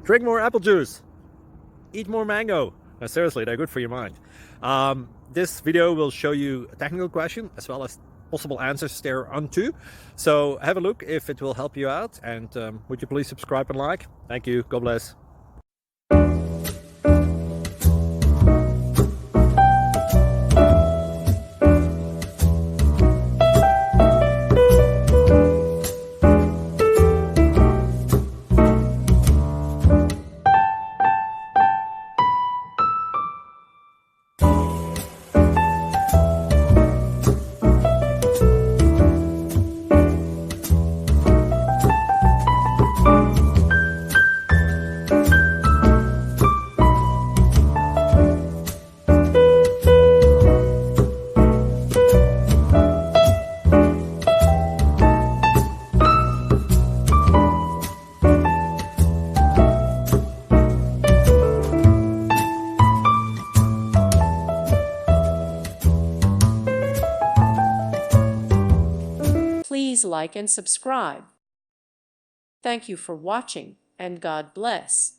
Drink more apple juice. Eat more mango. No, seriously, they're good for your mind. This video will show you a technical question as well as possible answers thereunto. So have a look if it will help you out, and would you please subscribe and like? Thank you. God bless. Please like and subscribe. Thank you for watching, and God bless.